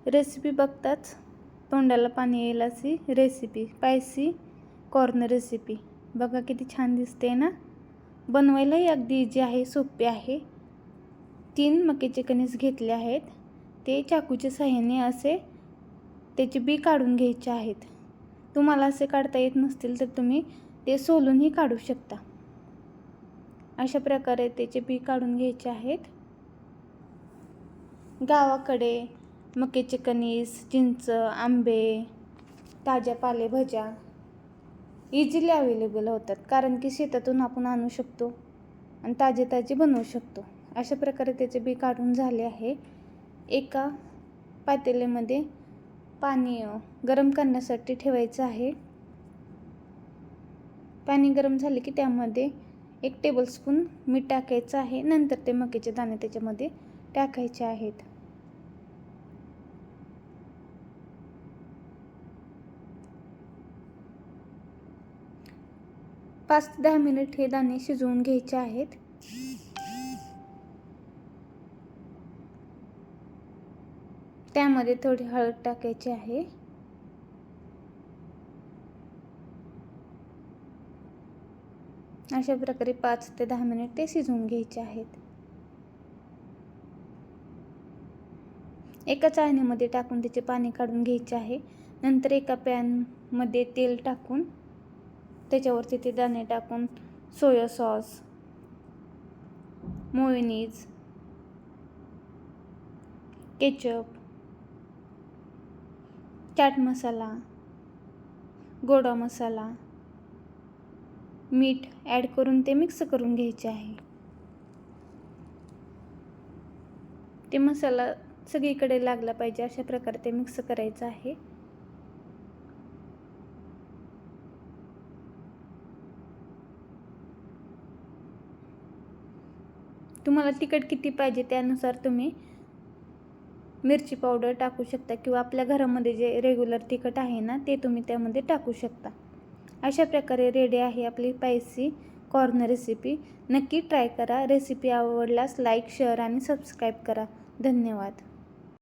Recipe बघताच तोंडाला पाणी येईल अशी रेसिपी, स्पायसी कॉर्न रेसिपी. बघा किती छान दिसते ना. बनवायलाही अगदी इजी आहे, सोपे आहे. 3 मक्याचे कणीस घेतले आहेत. ते चाकूच्या साहाय्याने असे त्याचे बी काढून घ्यायचे आहेत. तुम्हाला असे काढता येत नसतील तर तुम्ही ते सोलूनही काढू शकता. अशा प्रकारे त्याचे बी काढून घ्यायचे आहेत. गावाकडे मक्याचे कणीस, चिंच, आंबे, ताज्या पालेभाज्या इझिली अवेलेबल होतात, कारण की शेतातून आपण आणू शकतो आणि ताजे ताजे बनवू शकतो. अशा प्रकारे त्याचे बी काढून झाले आहे. एका पातेल्यामध्ये पाणी गरम करण्यासाठी ठेवायचं आहे. पाणी गरम झाले की त्यामध्ये 1 टेबलस्पून मीठ टाकायचं आहे. नंतर ते मक्याचे दाणे त्याच्यामध्ये टाकायचे आहेत. पाच ते 10 मिनिट हे दाणे शिजवून घ्यायचे आहेत. त्यामध्ये थोडी हळद टाकायची आहे. अशा प्रकारे 5 ते 10 मिनिट ते शिजवून घ्यायचे आहेत. एका चाळणीमध्ये टाकून त्याचे पाणी काढून घ्यायचे आहे. नंतर एका पॅनमध्ये तेल टाकून त्याच्यावरती ते दाणे टाकून soya sauce, mayonnaise, ketchup, chaat masala, goda masala, मीठ ॲड करून ते मिक्स करून घ्यायचे आहे. ते मसाला सगळीकडे लागला पाहिजे अशा प्रकारे ते मिक्स करायचं आहे. तुम्हाला तिखट किती पाहिजे त्यानुसार तुम्ही मिरची पावडर टाकू शकता, किंवा आपल्या घरामध्ये जे रेग्युलर तिखट आहे ना ते तुम्ही त्यामध्ये टाकू शकता. अशा प्रकारे रेडी आहे आपली स्पायसी कॉर्न रेसिपी. नक्की ट्राय करा. रेसिपी आवडल्यास लाईक, शेअर आणि सबस्क्राईब करा. धन्यवाद.